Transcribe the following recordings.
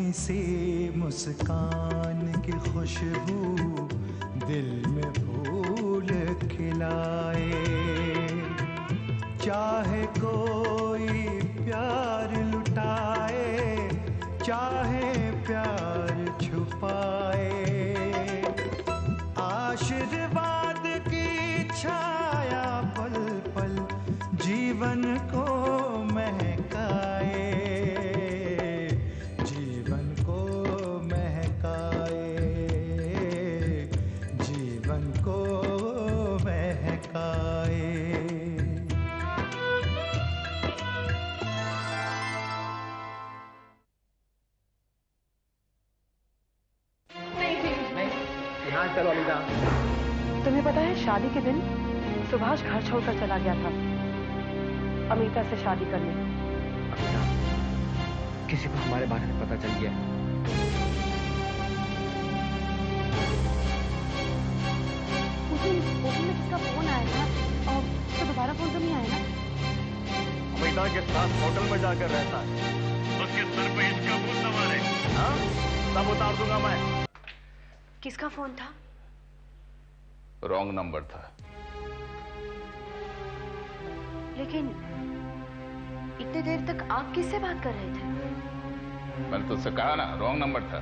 हल्की सी मुस्कान की खुशबू दिल में फूल खिलाए। चाहे कोई प्यार लुटाए, चाहे प्यार छुपाए, आशीर्वाद की छाया पल पल जीवन को महकाए, जीवन को महकाए, जीवन को महकाए। चलो अलीदा। तुम्हें पता है शादी के दिन सुभाष घर छोड़कर चला गया था अमीता से शादी करने। अमीता, किसी को हमारे बारे में पता चल गया? उस दिन में किसका फोन आया था और तो दोबारा फोन तो नहीं आया ना? अमीता के साथ होटल में जाकर रहता है, उसके सर पे इसका भूत सवार है। हाँ, सब उतार दूंगा मैं। किसका फोन था? रॉन्ग नंबर था। लेकिन इतने देर तक आप किससे बात कर रहे थे? मैंने तुझसे कहा ना, रॉन्ग नंबर था।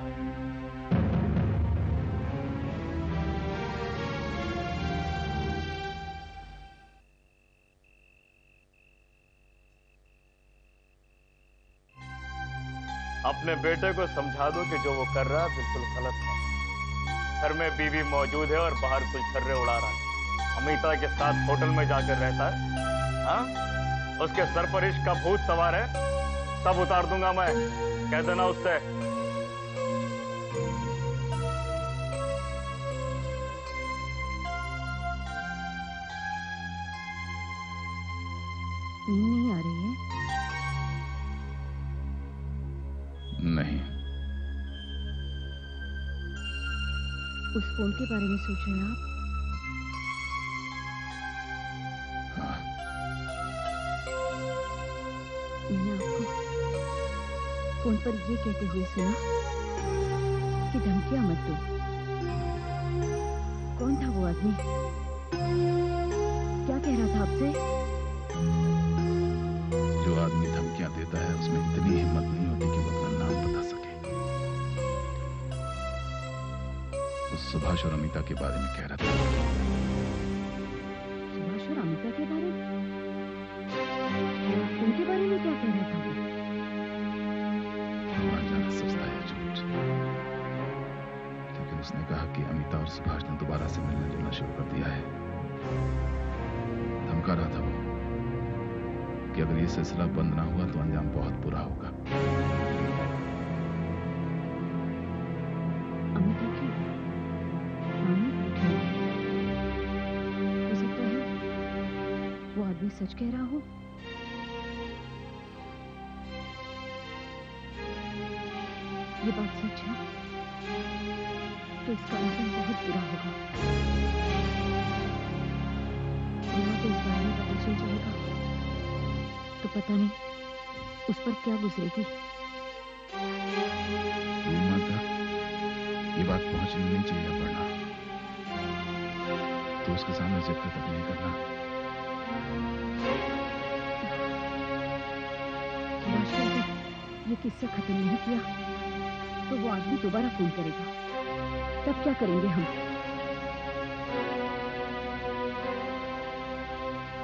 अपने बेटे को समझा दो कि जो वो कर रहा है बिल्कुल गलत है। घर में बीवी मौजूद है और बाहर कुछ छर्रे उड़ा रहा है। अमीता के साथ होटल में जाकर रहता है। हाँ, उसके सर पर इश्क का भूत सवार है। सब उतार दूंगा मैं, कह देना उससे। नींद नहीं आ रही है? नहीं। उस फोन के बारे में सोच रहे हैं आप? हाँ। मैंने आपको फोन पर ये कहते हुए सुना कि धमकियां मत दो। कौन था वो आदमी? क्या कह रहा था आपसे? जो आदमी धमकियां देता है उसमें इतनी हिम्मत नहीं होती कि वो अपना नाम बता सके। उस सुभाष और अमीता के बारे में कह रहा था। सुभाष और अमीता के बारे में? उनके बारे में क्या कह रहा था? ना जाने सच था या झूठ, लेकिन उसने कहा कि अमीता और सुभाष ने दोबारा से मिलना जुलना शुरू कर दिया है। धमका रहा था वो कि अगर ये सिलसिला बंद ना हुआ तो अंजाम बहुत बुरा होगा। अमीता की मामी बैठी है। हो सकता है वो आदमी सच कह रहा हो। ये बात सच है तो इसका अंजाम बहुत बुरा होगा। अम्मा को इस बारे में पता चल जाएगा तो पता नहीं उस पर क्या गुजरेगी। रूमा तक ये बात पहुंचनी नहीं चाहिए पड़ना, तो उसके सामने जिक्र तक नहीं करना। ये किस्सा खत्म नहीं किया तो वो आदमी दोबारा फोन करेगा। तब क्या करेंगे हम?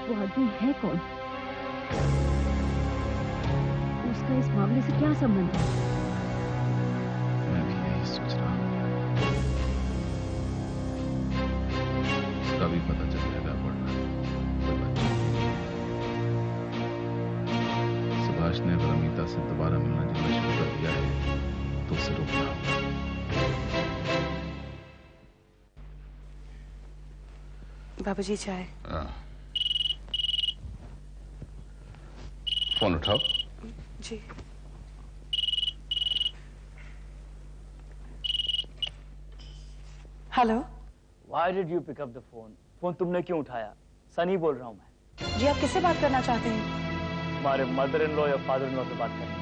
वो आदमी है कौन? उसका इस मामले से क्या संबंध है? मैं भी यही सोच रहा हूँ। उसका भी पता चल जाएगा पड़ना। सुभाष ने अगर अमीता से दोबारा मिलना जुलना शुरू कर दिया है तो उसे रोकना होगा। बाबूजी चाय। फोन उठाओ। जी। Hello. Why did you pick up the phone? Phone तुमने क्यों उठाया? सनी बोल रहा हूँ मैं। जी आप किससे बात करना चाहते हैं? तुम्हारे मदर इन लॉ या फादर इन लॉ से बात करनी।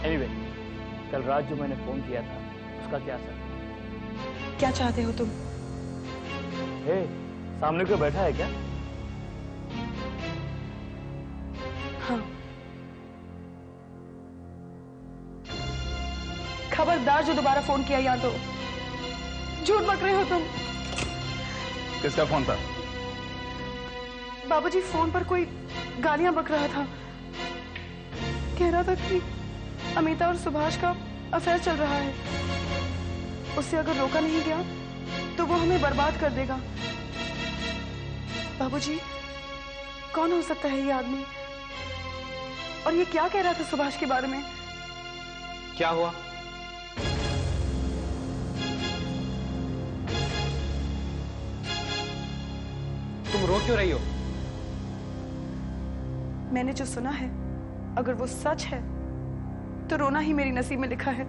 एनीवे, कल रात जो मैंने फोन किया था उसका क्या असर? क्या चाहते हो तुम? हे, सामने कोई बैठा है क्या? हाँ। खबरदार जो दोबारा फोन किया या तो झूठ बक रहे हो तुम। किसका फोन था? बाबूजी फोन पर कोई गालियां बक रहा था। कह रहा था कि अमिता और सुभाष का अफेयर चल रहा है। उससे अगर रोका नहीं गया तो वो हमें बर्बाद कर देगा। बाबूजी, कौन हो सकता है ये आदमी? और ये क्या कह रहा था सुभाष के बारे में? क्या हुआ? तुम रो क्यों रही हो? मैंने जो सुना है, अगर वो सच है तो रोना ही मेरी नसीब में लिखा है।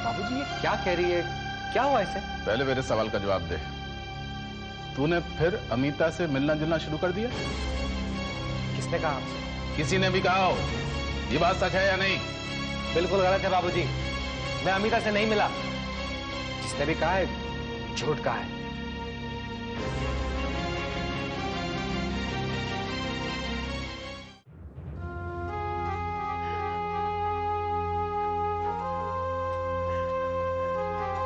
बाबूजी ये क्या कह रही है? क्या हुआ इसे? पहले मेरे सवाल का जवाब दे। तूने फिर अमिता से मिलना जुलना शुरू कर दिया? किसने कहा आपसे? किसी ने भी कहा हो? ये बात सच है या नहीं? बिल्कुल गलत है बाबूजी। मैं अमिता से नहीं मिला। जिसने भी कहा है झूठ कहा है।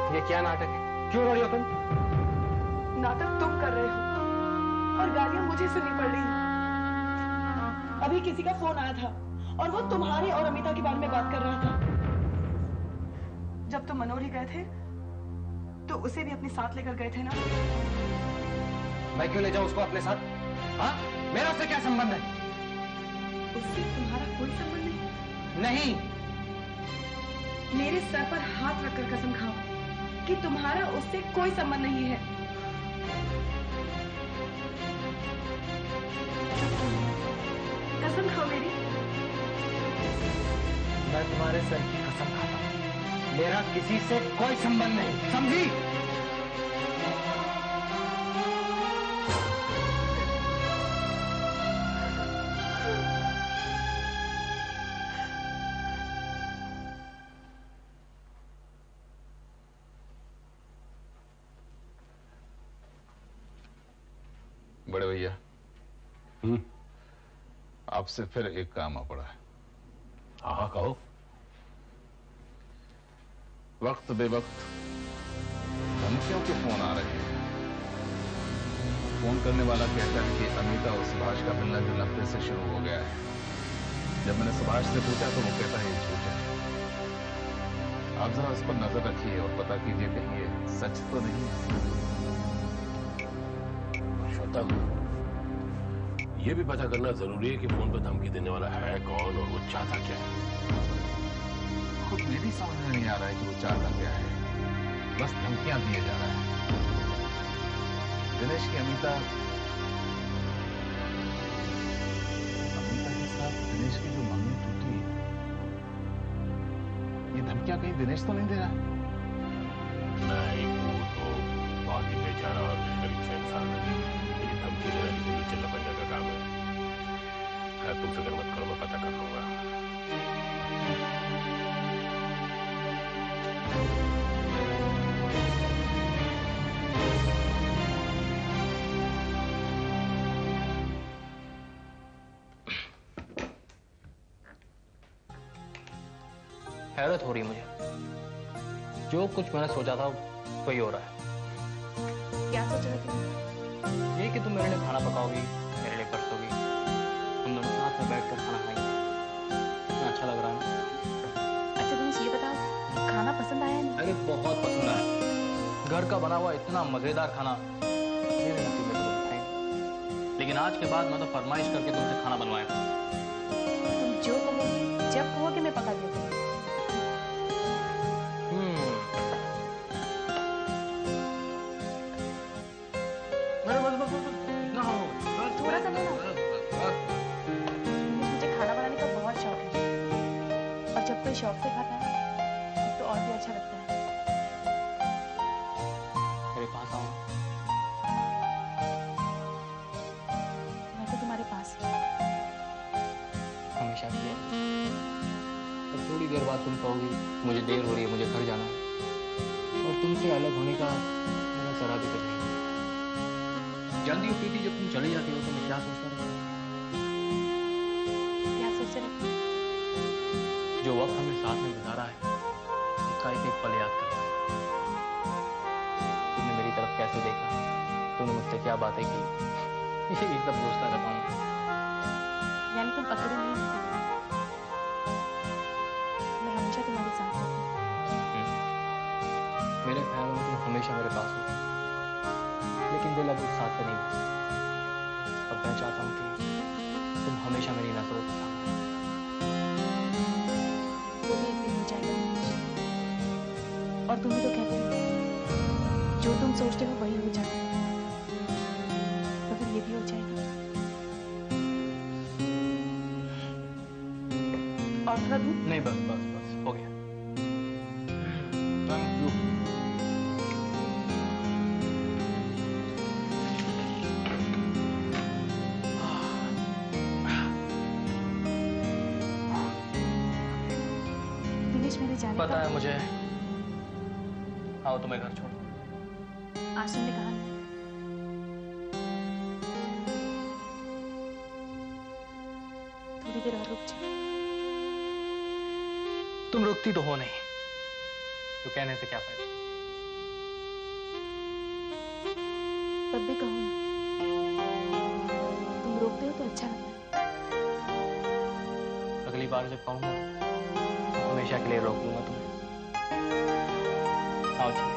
ये क्या नाटक है? क्यों रो रही हो तुम? नाटक तुम कर रहे हो और गालियां मुझे सुननी पड़ रही हैं। अभी किसी का फोन आया था और वो तुम्हारे और अमिता के बारे में बात कर रहा था। जब तुम मनोरी गए थे तो उसे भी अपने साथ लेकर गए थे ना? मैं क्यों ले जाऊं उसको अपने साथ? हाँ? मेरा उससे क्या संबंध है? उससे तुम्हारा कोई संबंध नहीं? नहीं। मेरे सर पर हाथ रखकर कसम खाओ कि तुम्हारा उससे कोई संबंध नहीं है। कसम खाओ मेरी। मैं तुम्हारे सर की कसम खाता हूं। मेरा किसी से कोई संबंध नहीं, समझी? बड़े भैया, आपसे फिर एक काम आ पड़ा है। हाँ कहो। वक्त बेवक्त धमकियों के फोन आ रहे हैं। फोन करने वाला कहता है कि अमिता और सुभाष का मिलना जुलना फिर से शुरू हो गया है। जब मैंने सुभाष से पूछा तो वो कहता है ये झूठ है। आप जरा इस पर नजर रखिए और पता कीजिए कहीं ये सच तो नहीं है। श्वेता, ये भी पता करना जरूरी है कि फोन पर धमकी देने वाला है कौन और वो चाहता क्या है। खुद मेरी समझ में नहीं आ रहा है कि वो चाहता क्या है। बस धमकियां दिए जा रहा है। दिनेश की अमिता के साथ दिनेश की जो मंगनी टूटी, ये धमकियां कहीं दिनेश तो नहीं दे रहा? नहीं, वो तो बहुत ही बेचारा और गरीब सा इंसान है। ये धमकी देना किसी नीचे लपटने का काम है। खैर तुम फिक्र मत करो, मैं पता कर लूंगा। हैरत हो रही है मुझे। जो कुछ मैंने सोचा था वही हो रहा है। क्या सोच रहे थे? ये कि तुम मेरे लिए खाना पकाओगी, मेरे लिए परसोगी, हम दोनों साथ में बैठकर खाना खाएंगे। कितना अच्छा लग रहा है ना? अच्छा तुम ये बताओ, खाना पसंद आया नहीं? अरे बहुत पसंद आया। घर का बना हुआ इतना मजेदार खाना मेरे नसीब में तो कभी खाए। लेकिन आज के बाद मैं तो फरमाइश करके तुमसे खाना बनवाया। तुम जो कहोगे, जब कहोगे मैं पका दूंगी। थोड़ा सा लेना। मुझे खाना बनाने का बहुत शौक है और जब कोई शौक से खाता है तो और भी अच्छा लगता है। मेरे पास आओ। मैं तो तुम्हारे पास ही। हमेशा बाद तुम कहोगी मुझे देर हो रही है, मुझे घर जाना है, और तुमसे अलग होने का मेरा जरा भी दिल नहीं। जानती हो प्रीति, जब तुम चली जाती हो तो मैं क्या सोचता रहता हूँ? क्या सोच रहे? जो वक्त हमने साथ में गुजारा है उसका एक एक पल याद करता हूँ। तुमने मेरी तरफ कैसे देखा, तुमने मुझसे क्या बातें की, ये सब सोचता रहता हूँ। यानी तुम अकेले नहीं हो? मैं हमेशा तुम्हारे साथ हूँ। मेरे ख्याल में तुम हमेशा मेरे पास हो, लेकिन दिल अब उस साथ पे नहीं बस। अब मैं चाहता हूँ कि तुम हमेशा मेरी नजरों के सामने। वो भी एक दिन हो जाएगा। और तुम ही तो कहते हो जो तुम सोचते हो वही हो जाता है। तो फिर ये भी हो जाएगा। और थोड़ा दूर? नहीं, बस बस बस हो गया। Thank you. दिनेश, मेरे जाने पता का है मुझे। आओ तुम्हें घर छोड़ो। आज तुमने कहा ना, थोड़ी देर और रुक जा। तुम रुकती तो हो नहीं, तो कहने से क्या फायदा? तब भी कहो ना, तुम रोकते हो तो अच्छा लगता है। अगली बार जब कहूंगा तो हमेशा के लिए रोक लूंगा तुम्हें। आओ चलिए।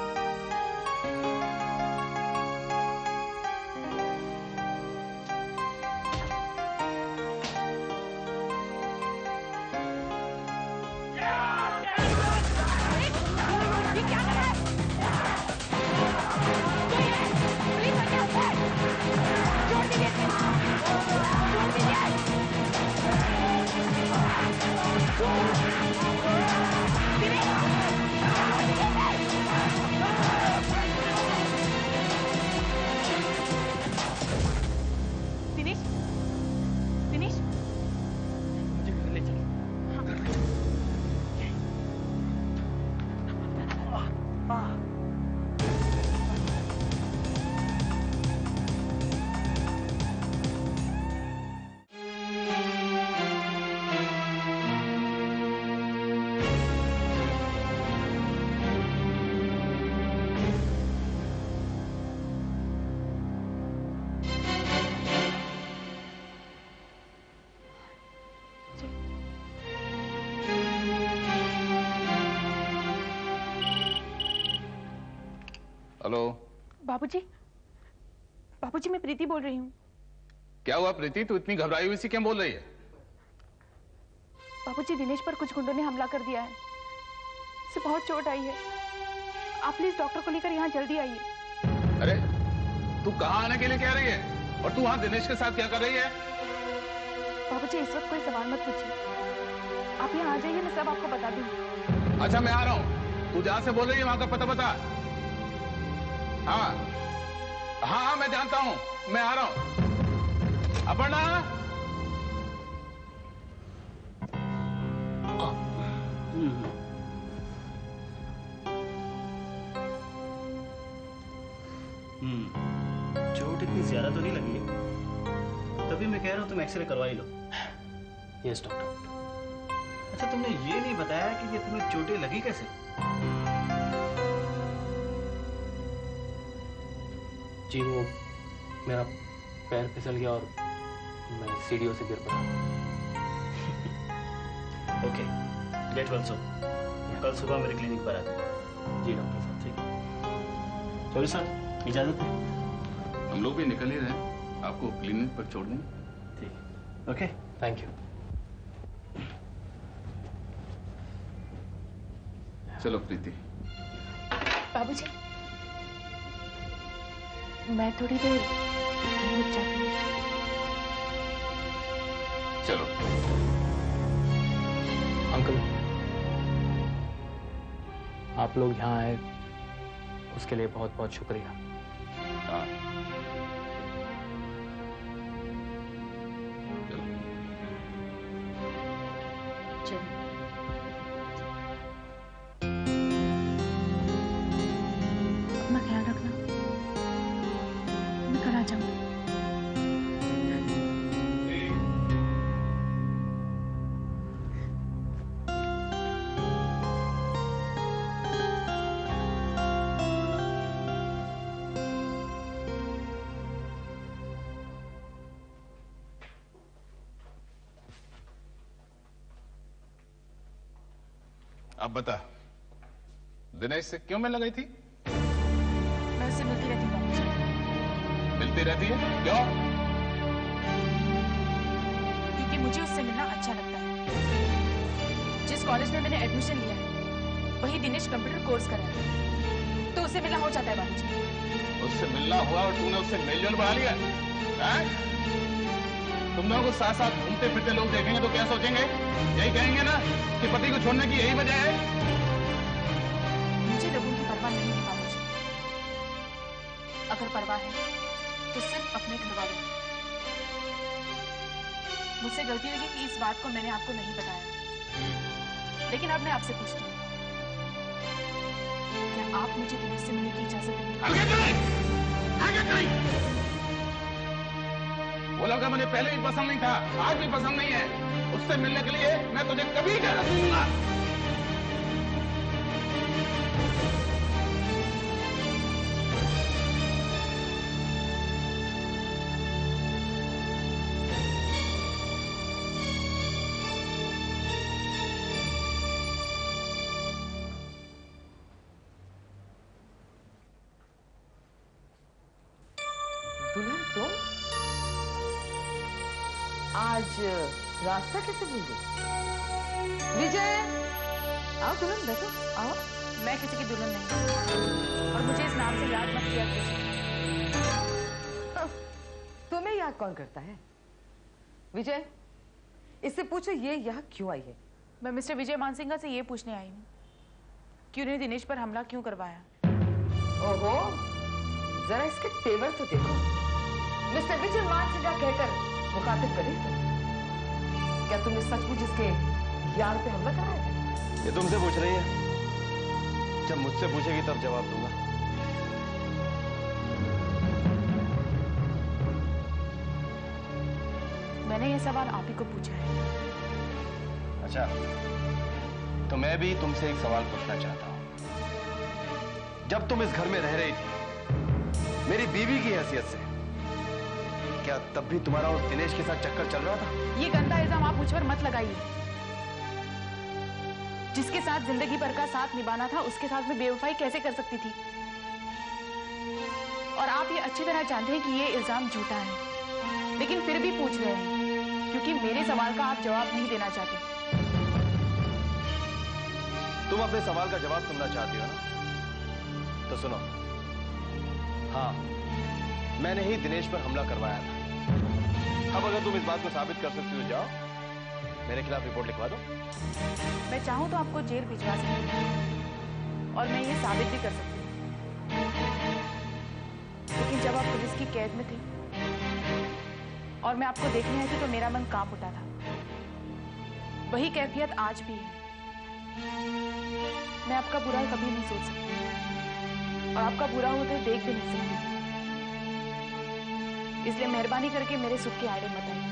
दिनेश, दिनेश, मुझे घर ले चलो। हेलो। बाबूजी, बाबूजी, मैं प्रीति बोल रही हूँ। क्या हुआ प्रीति, तू इतनी घबराई हुई सी क्यों बोल रही है? बाबूजी, दिनेश पर कुछ गुंडों ने हमला कर दिया है। उसे बहुत चोट आई है। आप प्लीज डॉक्टर को लेकर यहाँ जल्दी आइए। अरे तू कहाँ आने के लिए कह रही है, और तू वहां दिनेश के साथ क्या कर रही है? बाबूजी, इस वक्त कोई सवाल मत पूछिए। आप यहाँ आ जाइए, मैं सब आपको बता दूंगी। अच्छा मैं आ रहा हूँ, तू जहां से बोल रही है वहां का पता बता। हाँ हाँ हाँ मैं जानता हूँ, मैं आ रहा हूँ। अपर्णा, चोट इतनी ज्यादा तो नहीं लगी है, तभी मैं कह रहा हूँ तुम एक्सरे करवा ही लो। Yes doctor. अच्छा, तुमने ये नहीं बताया कि ये तुम्हें चोटें लगी कैसे? जी वो मेरा पैर फिसल गया और मैं सीढ़ियों से गिर पड़ा। Okay, get well soon. कल सुबह मेरे क्लिनिक पर आते। जी डॉक्टर साहब। ठीक है, चलो सर, इजाजत है। हम लोग भी निकल ही रहे हैं, आपको क्लिनिक पर छोड़ दें। ठीक, ओके, थैंक यू। चलो प्रीति। बाबूजी, मैं थोड़ी देर रुक जाती हूँ। चलो। अंकल, आप लोग यहाँ आए उसके लिए बहुत बहुत शुक्रिया। हाँ चलो। चलिए। अब बता, दिनेश से क्यों मिलने गई थी? मैं उससे मिलती रहती हूँ बाबूजी। मिलती रहती है? क्यों? क्योंकि मुझे उससे मिलना अच्छा लगता है। जिस कॉलेज में मैंने एडमिशन लिया है वही दिनेश कंप्यूटर कोर्स कर रहा है, तो उससे मिलना हो जाता है बाबूजी। उससे मिलना हुआ और तूने उससे मेलजोल बढ़ा लिया है? तुम लोगों को साथ साथ घूमते फिरते लोग देखेंगे तो क्या सोचेंगे? यही कहेंगे ना कि पति को छोड़ने की यही वजह है। मुझे लोगों की परवाह नहीं है बाबूजी। अगर परवाह है तो सिर्फ अपने घर वालों की। मुझसे गलती हुई कि इस बात को मैंने आपको नहीं बताया, लेकिन अब मैं आपसे पूछती हूँ, क्या आप मुझे दिनेश से मिलने की इजाजत देंगे? वो लड़का मुझे पहले भी पसंद नहीं था, आज भी पसंद नहीं है। उससे मिलने के लिए मैं तुझे कभी इजाजत नहीं दूंगा। दुल्हन तुम आज रास्ता कैसे भूल गई? विजय, आओ दुल्हन, बैठो, आओ। मैं किसी की दुल्हन नहीं, और मुझे इस नाम से याद मत किया कीजिए। तुम्हें याद कौन करता है? विजय, इससे पूछो ये यहाँ क्यों आई है? मैं मिस्टर विजय मानसिंगा से ये पूछने आई हूँ कि उन्हें दिनेश पर हमला क्यों करवाया। ओहो, जरा इसके तेवर तो देखो। मिस्टर विजय मानसिंगा कहकर मुखातिब करे तो क्या तुमने सचमुच इसके यार पे हमला कराया था? ये तुमसे पूछ रही है? जब मुझसे पूछेगी तब जवाब दूंगा। मैंने ये सवाल आप ही को पूछा है। अच्छा, तो मैं भी तुमसे एक सवाल पूछना चाहता हूं। जब तुम इस घर में रह रही थी मेरी बीवी की हैसियत से, क्या तब भी तुम्हारा उस दिनेश के साथ चक्कर चल रहा था? ये गंदा इल्जाम आप मुझ पर मत लगाइए। जिसके साथ जिंदगी भर का साथ निभाना था उसके साथ मैं बेवफाई कैसे कर सकती थी? और आप ये अच्छी तरह जानते हैं कि ये इल्जाम झूठा है, लेकिन फिर भी पूछ रहे हैं क्योंकि मेरे सवाल का आप जवाब नहीं देना चाहते। तुम अपने सवाल का जवाब सुनना चाहती हो ना? तो सुनो। हाँ, मैंने ही दिनेश पर हमला करवाया था। अब अगर तुम इस बात को साबित कर सकती हो, जाओ मेरे खिलाफ रिपोर्ट लिखवा दो। मैं चाहूं तो आपको जेल भिजवा सकती हूं और मैं ये साबित भी कर सकती हूं, लेकिन जब आप पुलिस की कैद में थे और मैं आपको देखने आई थी तो मेरा मन कांप उठा था। वही कैफियत आज भी है। मैं आपका बुरा कभी नहीं सोच सकती और आपका बुरा होते देख भी नहीं सकती, इसलिए मेहरबानी करके मेरे सुख के आड़े मत आइए।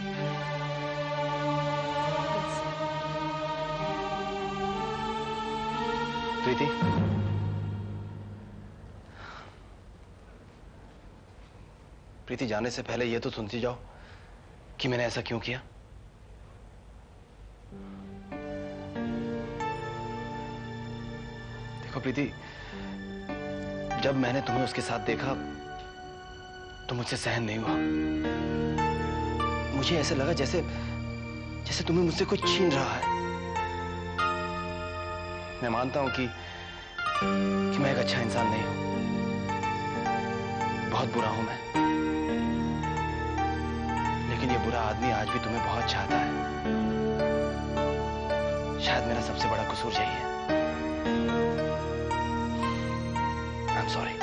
प्रीति, प्रीति जाने से पहले ये तो सुनती जाओ कि मैंने ऐसा क्यों किया। देखो प्रीति, जब मैंने तुम्हें उसके साथ देखा तो मुझसे सहन नहीं हुआ। मुझे ऐसे लगा जैसे जैसे तुम्हें मुझसे कुछ छीन रहा है। मैं मानता हूं कि मैं एक अच्छा इंसान नहीं हूं, बहुत बुरा हूं मैं, लेकिन ये बुरा आदमी आज भी तुम्हें बहुत चाहता है। शायद मेरा सबसे बड़ा कसूर यही है। I am sorry.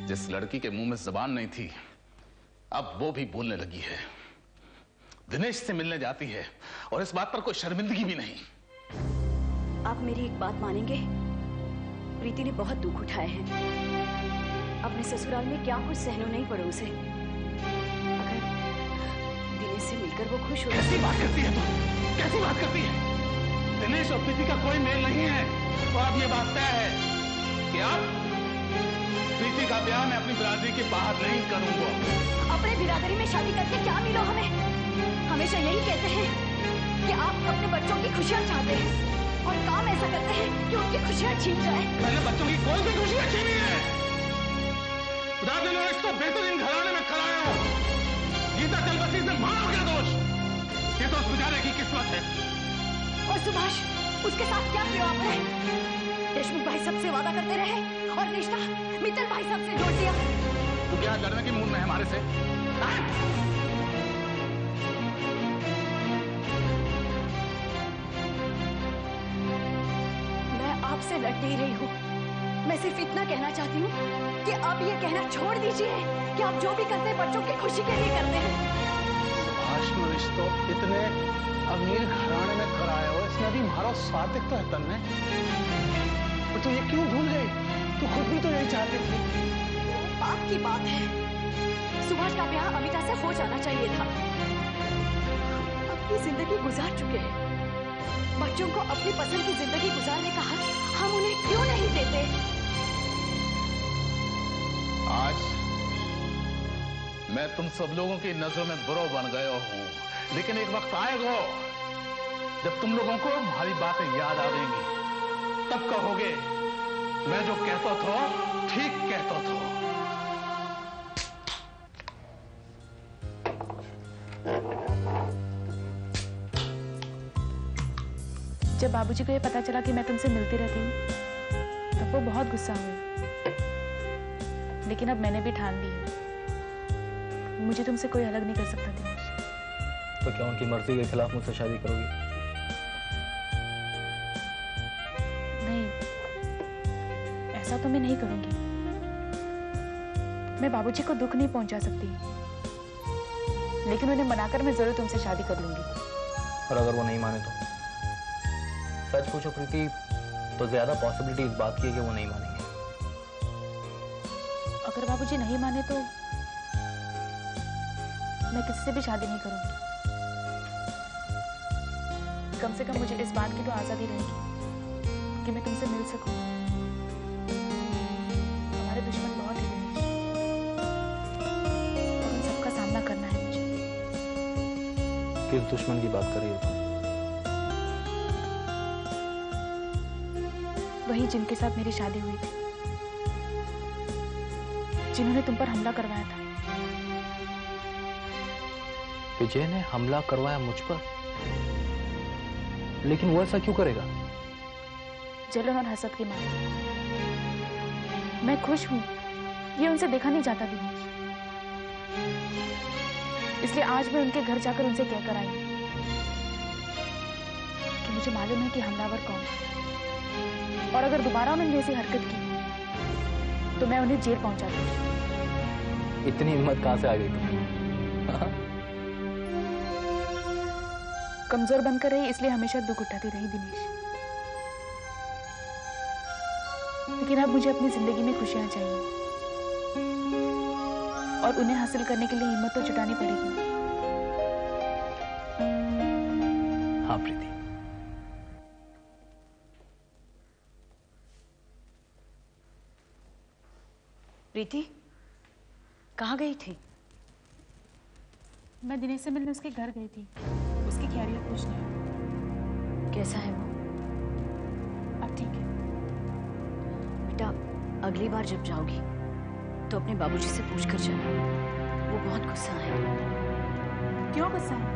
जिस लड़की के मुंह में जबान नहीं थी अब वो भी बोलने लगी है। दिनेश से मिलने जाती है और इस बात पर कोई शर्मिंदगी भी नहीं। आप मेरी एक बात मानेंगे? प्रीति ने बहुत दुख उठाए हैं। अपने ससुराल में क्या कुछ सहनो नहीं पड़े उसे। अगर दिनेश से मिलकर वो खुश हो। कैसी बात करती है तू? कैसी बात करती है? दिनेश और प्रीति का कोई मेल नहीं है। और अब ये बात तय है कि अब प्रीति का ब्याह मैं अपनी बिरादरी के बाहर नहीं करूंगा। अपने बिरादरी में शादी करके क्या मिलो हमें? हमेशा यही कहते हैं कि आप अपने बच्चों की खुशियां चाहते हैं और काम ऐसा करते हैं कि उनकी खुशियां छीन जाए। मैंने बच्चों की कोई भी खुशियां छीनी है। दिनों इसको बेहतरीन घराने में कराया हो। गीता चलबसी से मार हो गया दोष। ये तो उस बेचारे की किस्मत है। और सुभाष, उसके साथ क्या किया आपने? देशमुख भाई साहब से वादा करते रहे और रिश्ता मित्तल भाई साहब से जोड़ दिया। तू क्या करने की मूड में है हमारे से? मैं आपसे लड़ नहीं रही हूँ। मैं सिर्फ इतना कहना चाहती हूँ कि आप ये कहना छोड़ दीजिए कि आप जो भी करते हैं बच्चों की खुशी के लिए करते हैं। सुभाष को रिश्तो इतने अमीर घराने में कराया हो, इसमें भी हमारा स्वार्थ तो है तन्ने। और तू ये क्यों भूल गई? तू खुद भी तो यही चाहती थी। बात की बात है, सुभाष का ब्याह अमिता से हो जाना चाहिए था। अपनी जिंदगी गुजार चुके हैं, बच्चों को अपनी पसंद की जिंदगी गुजारने का हक हम उन्हें क्यों नहीं देते? आज मैं तुम सब लोगों की नजरों में बुरा बन गया हूं, लेकिन एक वक्त आएगा जब तुम लोगों को हमारी बातें याद आवेंगी। तब कहोगे मैं जो कहता था ठीक कहता था। जब बाबूजी को ये पता चला कि मैं तुमसे मिलती रहती हूँ तब वो बहुत गुस्सा हुए, लेकिन अब मैंने भी ठान ली है, मुझे तुमसे कोई अलग नहीं कर सकता दिनेश। तो क्या उनकी मर्जी के खिलाफ मुझसे शादी करोगी? नहीं, ऐसा तो मैं नहीं करूंगी। मैं बाबूजी को दुख नहीं पहुंचा सकती, लेकिन उन्हें मनाकर मैं जरूर तुमसे शादी कर लूंगी। और अगर वो नहीं माने तो? सच पूछो प्रीति, तो ज्यादा पॉसिबिलिटी इस बात की है कि वो नहीं मानेंगे। अगर बाबूजी नहीं माने तो मैं किसी से भी शादी नहीं करूंगी। कम से कम मुझे इस बात की तो आजादी रहेगी कि मैं तुमसे मिल सकूं। हमारे दुश्मन बहुत हैं दिनेश, और उन सबका सामना करना है मुझे। किस दुश्मन की बात कर रही हो तुम? वही जिनके साथ मेरी शादी हुई थी, जिन्होंने तुम पर हमला करवाया था। विजय ने हमला करवाया मुझ पर? लेकिन वो ऐसा क्यों करेगा? जलन और हसद के मारे। मैं खुश हूं, ये उनसे देखा नहीं जाता दिनेश, इसलिए आज मैं उनके घर जाकर उनसे कहकर आई हूं कि मुझे मालूम है कि हमलावर कौन है, और अगर दोबारा उन्होंने ऐसी हरकत की तो मैं उन्हें जेल पहुंचा दूंगी। इतनी हिम्मत कहां से आ गई तुम्हें? कमजोर बनकर रही इसलिए हमेशा दुख उठाती रही दिनेश, लेकिन अब मुझे अपनी जिंदगी में खुशियां चाहिए, और उन्हें हासिल करने के लिए हिम्मत तो जुटानी पड़ेगी। हाँ प्रीति, प्रीति कहाँ गई थी? मैं दिनेश से मिलने उसके घर गई थी, उसकी खैरियत पूछने। कैसा है वो? अब ठीक है। बेटा, अगली बार जब जाओगी तो अपने बाबूजी से पूछ कर जाना, वो बहुत गुस्सा है। क्यों गुस्सा है?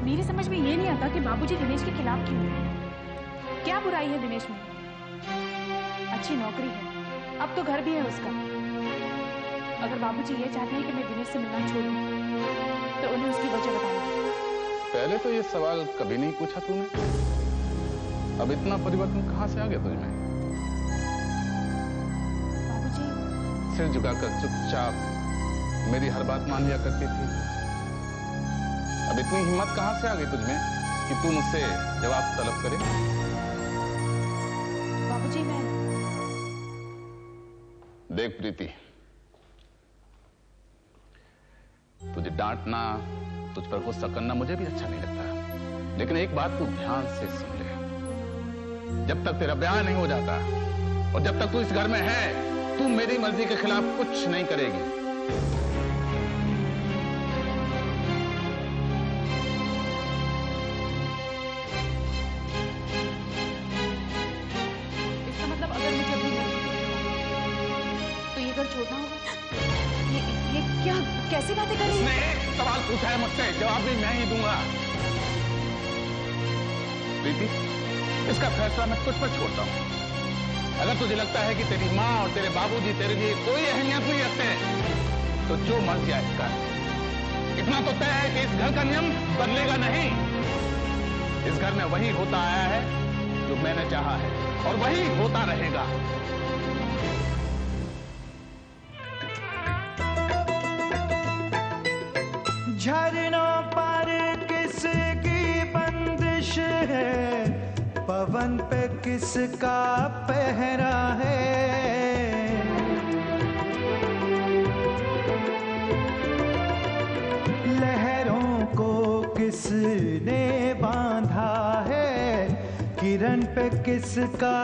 मेरी समझ में ये नहीं आता कि बाबूजी दिनेश के खिलाफ क्यों है। क्या बुराई है दिनेश में? अच्छी नौकरी है, अब तो घर भी है उसका। अगर बाबूजी ये चाहते हैं कि मैं दिनेश से मिलना छोड़ूं, तो उन्हें उसकी वजह बताएं। पहले तो ये सवाल कभी नहीं पूछा तूने, अब इतना परिवर्तन कहां से आ गया तुझमें? बाबूजी, सिर झुकाकर चुपचाप मेरी हर बात मान लिया करती थी, अब इतनी हिम्मत कहां से आ गई तुझमें कि तू मुझसे जवाब तलब करे? बाबूजी मैं देख प्रीति, तुझे डांटना, तुझ पर गुस्सा करना मुझे भी अच्छा नहीं लगता, लेकिन एक बात तू ध्यान से सुन ले, जब तक तेरा ब्याह नहीं हो जाता और जब तक तू इस घर में है, तू मेरी मर्जी के खिलाफ कुछ नहीं करेगी। इसका मतलब अगर मुझे अपनी घर तो ये घर छोड़ना होगा? ये क्या, कैसी बातें कर रही हैं? उसने सवाल पूछा है मुझसे, जवाब भी मैं ही दूंगा। प्रीति, इसका फैसला मैं तुझ पर छोड़ता हूं। अगर तुझे लगता है कि तेरी माँ और तेरे बाबूजी तेरे लिए कोई अहमियत नहीं रखते, तो जो मर्जी आए कर। इतना तो तय है कि इस घर का नियम बदलेगा नहीं। इस घर में वही होता आया है जो मैंने चाहा है, और वही होता रहेगा। झरनों पर किसकी बंदिश है, पवन पे किसका पहरा है। लहरों को किसने बांधा है, किरण पे किसका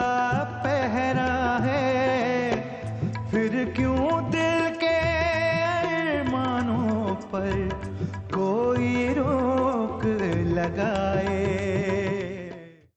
पहरा है। फिर क्यों दिल के अरमानों पर कोई रोक लगा